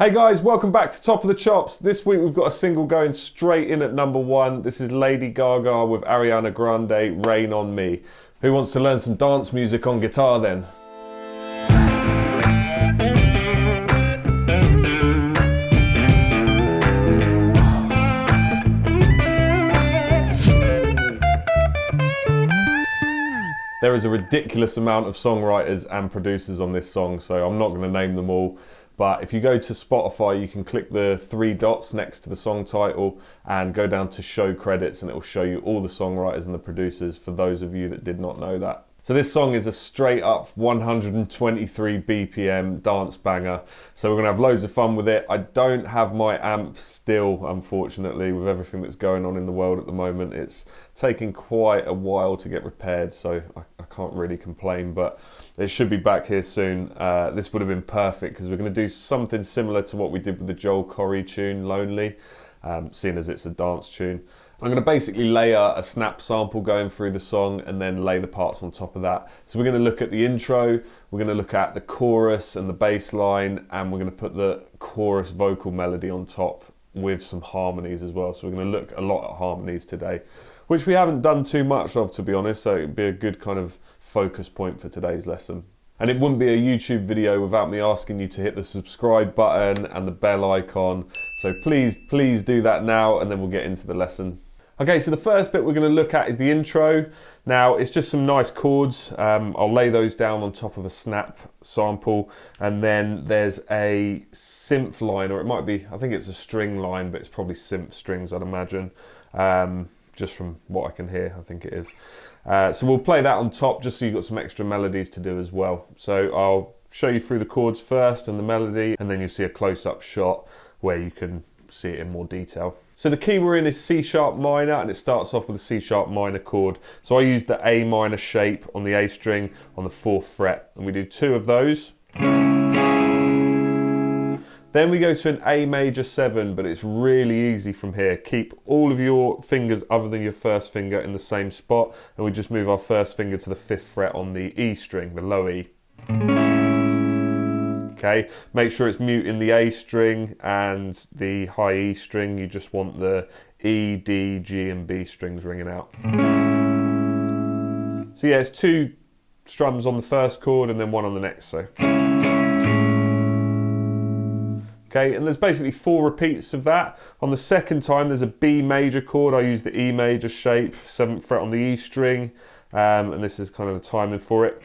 Hey guys, welcome back to Top of the Chops. This week we've got a single going straight in at #1. This is Lady Gaga with Ariana Grande, Rain on Me. Who wants to learn some dance music on guitar then? There is a ridiculous amount of songwriters and producers on this song, so I'm not going to name them all. But if you go to Spotify, you can click the 3 dots next to the song title and go down to show credits, and it will show you all the songwriters and the producers for those of you that did not know that. So this song is a straight up 123 BPM dance banger. So we're gonna have loads of fun with it. I don't have my amp still, unfortunately, with everything that's going on in the world at the moment. It's taking quite a while to get repaired, so I can't really complain, but it should be back here soon. This would have been perfect because we're gonna do something similar to what we did with the Joel Corry tune, Lonely, seeing as it's a dance tune. I'm going to basically layer a snap sample going through the song and then lay the parts on top of that. So we're going to look at the intro, we're going to look at the chorus and the bass line, and we're going to put the chorus vocal melody on top with some harmonies as well. So we're going to look a lot at harmonies today, which we haven't done too much of, to be honest, so it'd be a good kind of focus point for today's lesson. And it wouldn't be a YouTube video without me asking you to hit the subscribe button and the bell icon. So please do that now, and then we'll get into the lesson. Okay, so the first bit we're going to look at is the intro. Now, it's just some nice chords. I'll lay those down on top of a snap sample, and then there's a synth line, or it might be, I think it's a string line, but it's probably synth strings, I'd imagine. Just from what I can hear, I think it is. So we'll play that on top, just so you've got some extra melodies to do as well. So I'll show you through the chords first and the melody, and then you'll see a close-up shot where you can see it in more detail. So the key we're in is C sharp minor, and it starts off with a C sharp minor chord. So I use the A minor shape on the A string on the 4th fret, and we do 2 of those. Then we go to an A major 7, but it's really easy from here. Keep all of your fingers other than your first finger in the same spot, and we just move our first finger to the 5th fret on the E string, the low E. Okay, make sure it's muting the A string and the high E string. You just want the E, D, G and B strings ringing out. So yeah, it's 2 strums on the first chord and then 1 on the next. So okay, and there's basically 4 repeats of that. On the second time, there's a B major chord. I use the E major shape, 7th fret on the E string, and this is kind of the timing for it.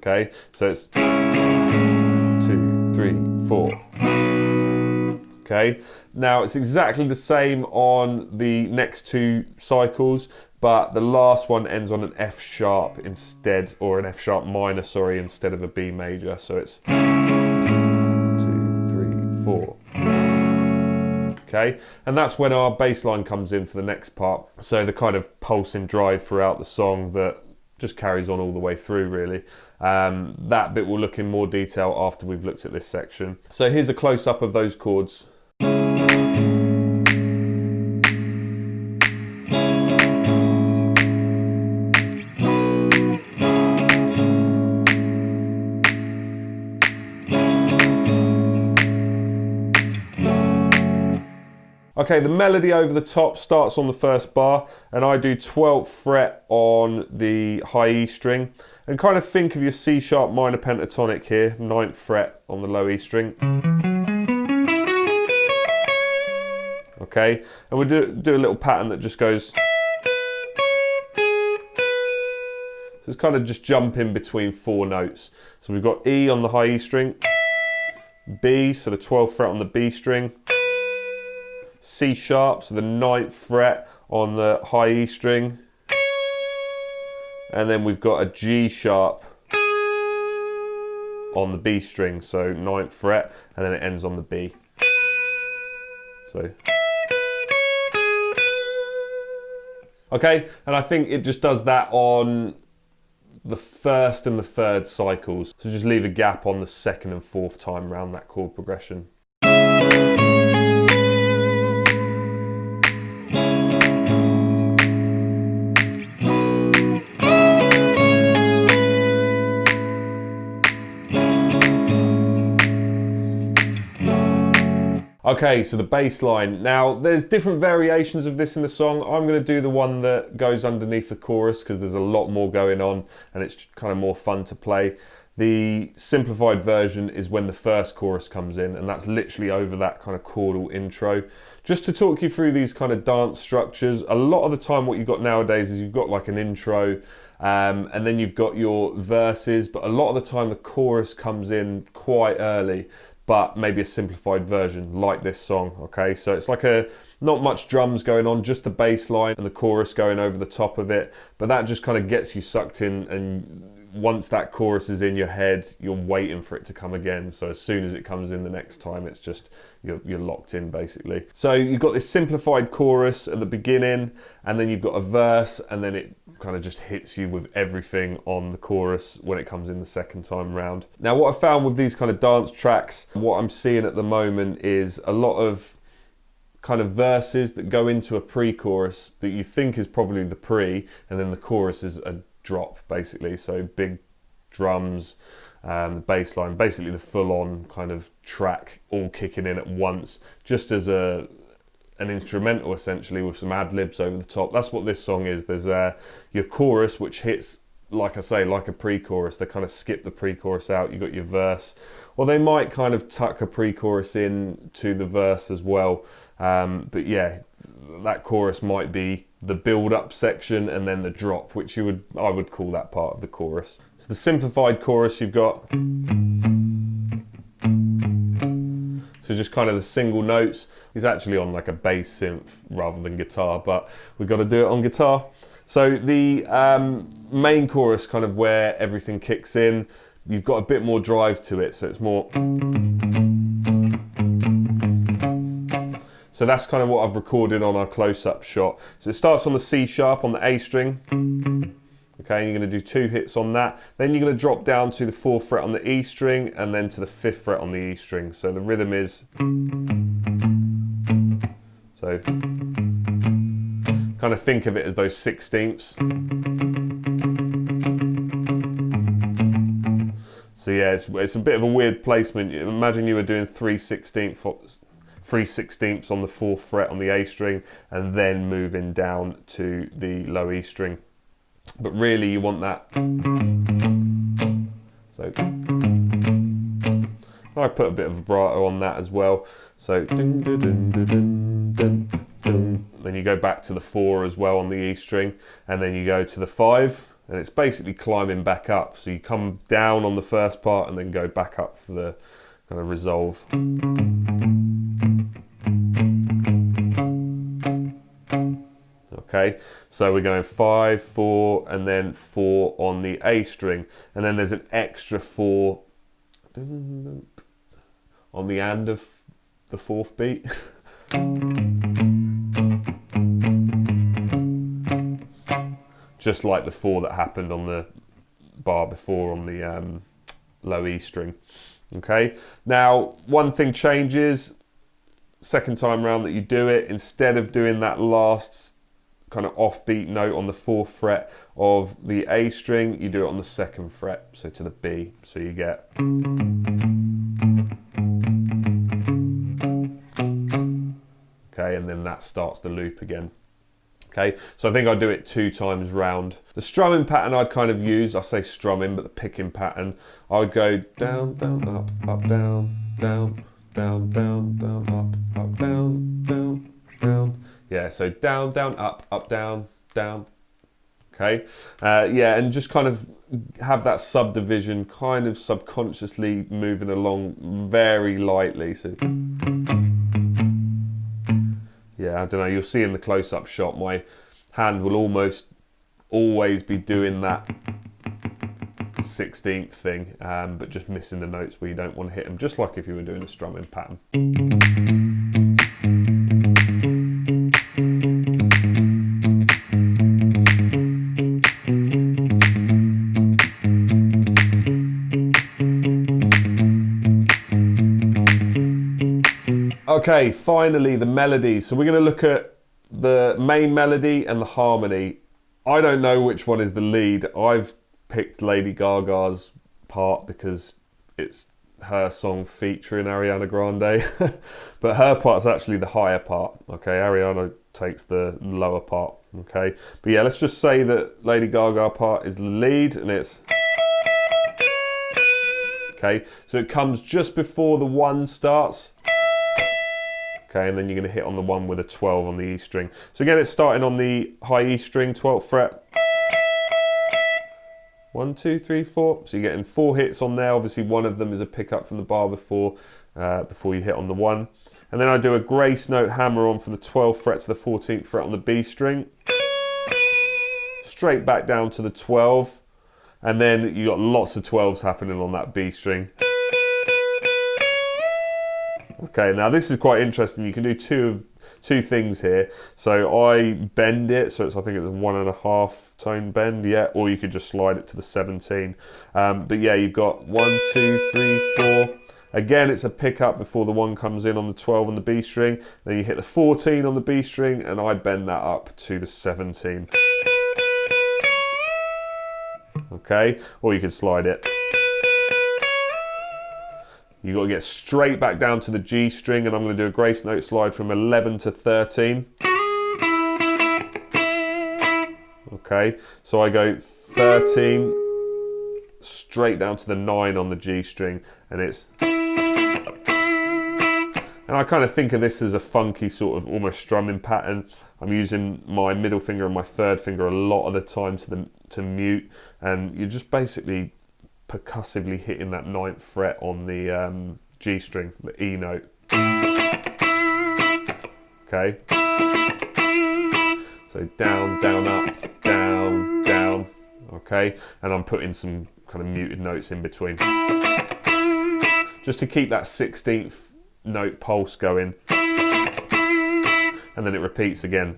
Okay, so it's 2, 3, 4. Okay, now it's exactly the same on the next 2 cycles, but the last one ends on an F sharp instead, or an F sharp minor, sorry, instead of a B major. So it's 2, 3, 4. Okay, and that's when our bass line comes in for the next part. So the kind of pulsing drive throughout the song that just carries on all the way through, really. That bit we'll look in more detail after we've looked at this section. So here's a close-up of those chords. Okay, the melody over the top starts on the first bar, and I do 12th fret on the high E string, and kind of think of your C sharp minor pentatonic here, 9th fret on the low E string. Okay, and we'll do a little pattern that just goes. So it's kind of just jumping between 4 notes. So we've got E on the high E string, B, so the 12th fret on the B string, C sharp, so the 9th fret on the high E string, and then we've got a G sharp on the B string, so 9th fret, and then it ends on the B. So okay, and I think it just does that on the 1st and the 3rd cycles, so just leave a gap on the 2nd and 4th time around that chord progression. Okay, so the bass line. Now, there's different variations of this in the song. I'm going to do the one that goes underneath the chorus because there's a lot more going on and it's kind of more fun to play. The simplified version is when the first chorus comes in, and that's literally over that kind of chordal intro. Just to talk you through these kind of dance structures, a lot of the time what you've got nowadays is you've got like an intro, and then you've got your verses, but a lot of the time the chorus comes in quite early, but maybe a simplified version like this song, okay? So it's like not much drums going on, just the bass line and the chorus going over the top of it, but that just kind of gets you sucked in, and once that chorus is in your head, you're waiting for it to come again. So as soon as it comes in the next time, it's just, you're locked in basically. So you've got this simplified chorus at the beginning, and then you've got a verse, and then it kind of just hits you with everything on the chorus when it comes in the second time round. Now what I found with these kind of dance tracks, what I'm seeing at the moment is a lot of kind of verses that go into a pre-chorus that you think is probably the pre, and then the chorus is a drop basically. So big drums, the bass line, basically the full-on kind of track all kicking in at once, just as an instrumental essentially with some ad-libs over the top. That's what this song is. There's your chorus which hits, like I say, like a pre-chorus. They kind of skip the pre-chorus out. You've got your verse, or they might kind of tuck a pre-chorus in to the verse as well. But yeah, that chorus might be the build-up section and then the drop, which I would call that part of the chorus. So the simplified chorus you've got, so just kind of the single notes. Is actually on like a bass synth rather than guitar, but we've got to do it on guitar. So the main chorus, kind of where everything kicks in, you've got a bit more drive to it, so it's more. So that's kind of what I've recorded on our close-up shot. So it starts on the C sharp on the A string. Okay, and you're going to do 2 hits on that. Then you're going to drop down to the 4th fret on the E string, and then to the 5th fret on the E string. So the rhythm is. So kind of think of it as those 16ths. So yeah, it's a bit of a weird placement. Imagine you were doing 3/16 on the 4th fret on the A string, and then moving down to the low E string. But really you want that. So I put a bit of vibrato on that as well. So then you go back to the 4 as well on the E string, and then you go to the 5, and it's basically climbing back up. So you come down on the first part and then go back up for the kind of resolve. Okay, so we're going 5, 4, and then 4 on the A string, and then there's an extra 4 on the end of the 4th beat. Just like the 4 that happened on the bar before on the low E string. Okay, now one thing changes second time round that you do it. Instead of doing that last kind of offbeat note on the 4th fret of the A string, you do it on the 2nd fret, so to the B. So you get. Okay, and then that starts the loop again. Okay, so I think I do it 2 times round. The strumming pattern I'd kind of use, I say strumming, but the picking pattern, I would go down, down, up, down, down, down, down, down, up, down, down, down. Yeah, so down, down, up, down, down. Okay, yeah, and just kind of have that subdivision kind of subconsciously moving along very lightly. So yeah, I don't know, you'll see in the close-up shot, my hand will almost always be doing that 16th thing, but just missing the notes where you don't want to hit them, just like if you were doing a strumming pattern. Okay, finally the melodies. So we're going to look at the main melody and the harmony. I don't know which one is the lead. I've picked Lady Gaga's part because it's her song featuring Ariana Grande, but her part's actually the higher part. Okay, Ariana takes the lower part. Okay, but yeah, let's just say that Lady Gaga part is the lead, and it's okay. So it comes just before the 1 starts. Okay, and then you're going to hit on the 1 with a 12 on the E string. So again, it's starting on the high E string, 12th fret. 1, 2, 3, 4. So you're getting 4 hits on there. Obviously, one of them is a pickup from the bar before you hit on the 1. And then I do a grace note hammer on from the 12th fret to the 14th fret on the B string. Straight back down to the 12. And then you got lots of 12s happening on that B string. Okay, now this is quite interesting. You can do two things here. So I bend it, so I think it's a 1.5 tone bend, yeah, or you could just slide it to the 17. But yeah, you've got 1, 2, 3, 4. Again, it's a pickup before the 1 comes in on the 12 on the B string. Then you hit the 14 on the B string, and I bend that up to the 17. Okay, or you could slide it. You've got to get straight back down to the G string, and I'm going to do a grace note slide from 11 to 13. Okay, so I go 13, straight down to the 9 on the G string, and it's... And I kind of think of this as a funky sort of almost strumming pattern. I'm using my middle finger and my 3rd finger a lot of the time to mute, and you're just basically percussively hitting that 9th fret on the G string, the E note. Okay. So down, down, up, down, down. Okay, and I'm putting some kind of muted notes in between, just to keep that 16th note pulse going, and then it repeats again.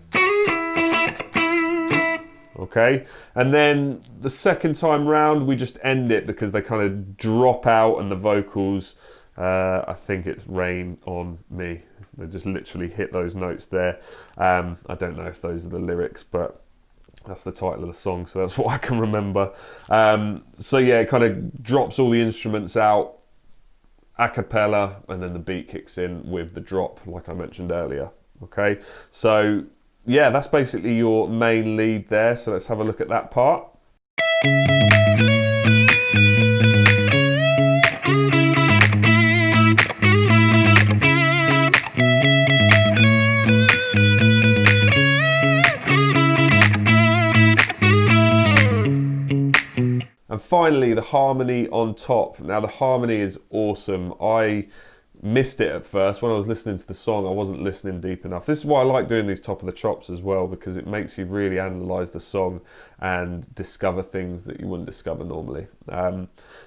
Okay, and then the second time round we just end it because they kind of drop out, and the vocals, I think it's Rain on Me, they just literally hit those notes there. I don't know if those are the lyrics, but that's the title of the song, so that's what I can remember. So yeah, it kind of drops all the instruments out a cappella, and then the beat kicks in with the drop, like I mentioned earlier. Okay, so yeah, that's basically your main lead there. So let's have a look at that part. And finally, the harmony on top. Now the harmony is awesome. I missed it at first. When I was listening to the song, I wasn't listening deep enough. This is why I like doing these top of the chops as well, because it makes you really analyse the song and discover things that you wouldn't discover normally.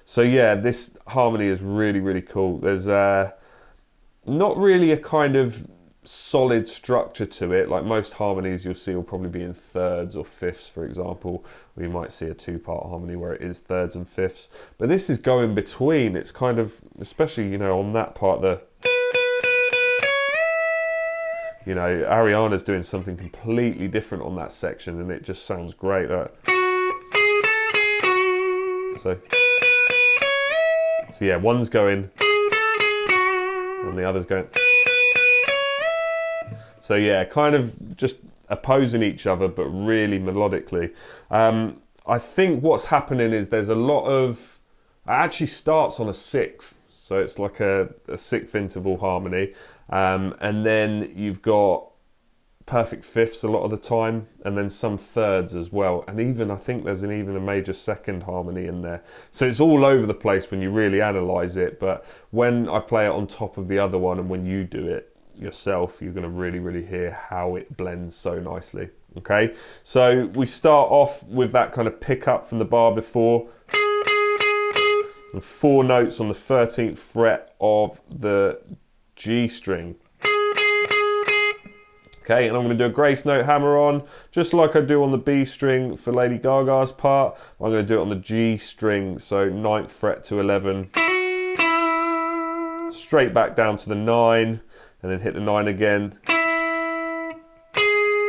So yeah, this harmony is really, really cool. There's not really a kind of solid structure to it. Like most harmonies you'll see will probably be in 3rds or 5ths, for example, or you might see a 2-part harmony where it is 3rds and 5ths, but this is going between. It's kind of, especially, you know, on that part, you know, Ariana's doing something completely different on that section, and it just sounds great. So yeah, one's going and the other's going. So yeah, kind of just opposing each other, but really melodically. I think what's happening is there's a lot of... It actually starts on a 6th, so it's like a 6th interval harmony. And then you've got perfect 5ths a lot of the time, and then some 3rds as well. And even, I think there's even a major 2nd harmony in there. So it's all over the place when you really analyse it, but when I play it on top of the other one, and when you do it yourself, you're going to really, really hear how it blends so nicely. Okay, so we start off with that kind of pickup from the bar before, and 4 notes on the 13th fret of the G string. Okay, and I'm going to do a grace note hammer on, just like I do on the B string for Lady Gaga's part. I'm going to do it on the G string, so 9th fret to 11, straight back down to the 9, and then hit the 9 again.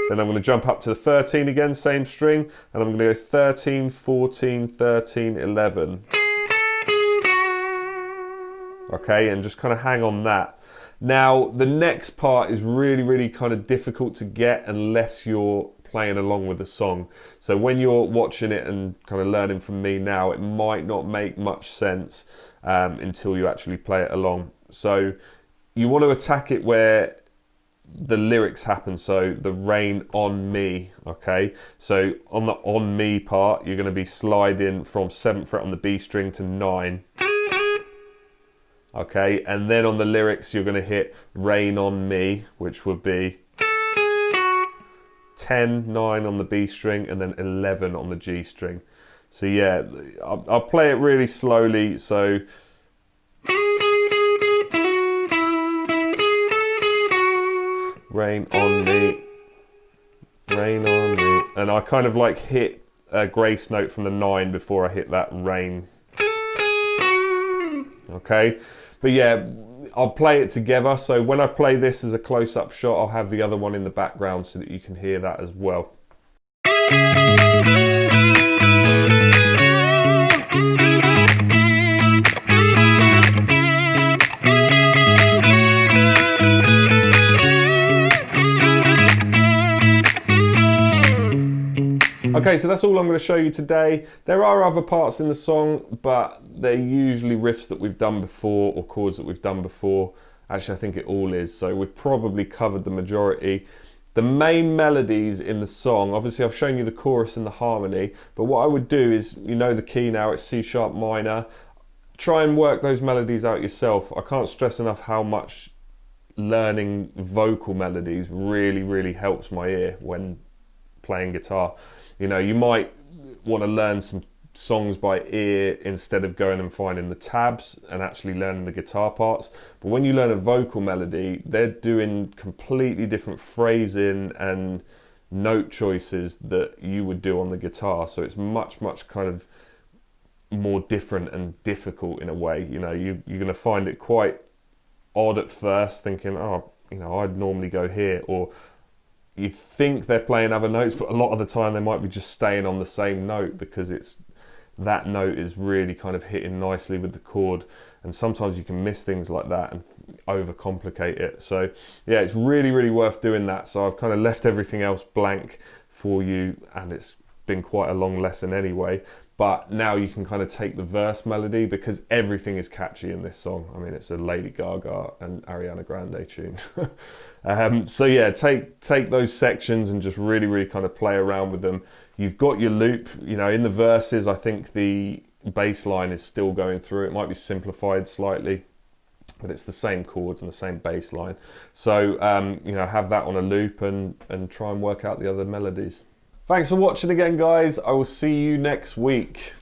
Then I'm going to jump up to the 13 again, same string, and I'm going to go 13, 14, 13, 11. okay, and just kind of hang on that. Now, the next part is really kind of difficult to get unless you're playing along with the song. So when you're watching it and kind of learning from me now, it might not make much sense until you actually play it along. So you want to attack it where the lyrics happen, so the rain on me, okay? So on the on me part, you're going to be sliding from 7th fret on the B string to 9. Okay, and then on the lyrics, you're going to hit rain on me, which would be 10, 9 on the B string, and then 11 on the G string. So yeah, I'll play it really slowly. So rain on me, rain on me. And I kind of like hit a grace note from the 9 before I hit that rain. Okay, but yeah, I'll play it together. So when I play this as a close-up shot, I'll have the other one in the background so that you can hear that as well. Okay, so that's all I'm going to show you today. There are other parts in the song, but they're usually riffs that we've done before or chords that we've done before. Actually, I think it all is, so we've probably covered the majority. The main melodies in the song, obviously I've shown you the chorus and the harmony, but what I would do is, you know the key now, it's C sharp minor. Try and work those melodies out yourself. I can't stress enough how much learning vocal melodies really helps my ear when playing guitar. You know, you might want to learn some songs by ear instead of going and finding the tabs and actually learning the guitar parts. But when you learn a vocal melody, they're doing completely different phrasing and note choices that you would do on the guitar. So it's much kind of more different and difficult in a way. You know, you're going to find it quite odd at first, thinking, oh, you know, I'd normally go here, or you think they're playing other notes, but a lot of the time they might be just staying on the same note because it's that note is really kind of hitting nicely with the chord, and sometimes you can miss things like that and overcomplicate it. So yeah, it's really worth doing that. So I've kind of left everything else blank for you, and it's been quite a long lesson anyway. But now you can kind of take the verse melody, because everything is catchy in this song. I mean, it's a Lady Gaga and Ariana Grande tune. So yeah, take those sections and just really kind of play around with them. You've got your loop, you know, in the verses, I think the bass line is still going through. It might be simplified slightly, but it's the same chords and the same bass line. So, you know, have that on a loop and try and work out the other melodies. Thanks for watching again, guys. I will see you next week.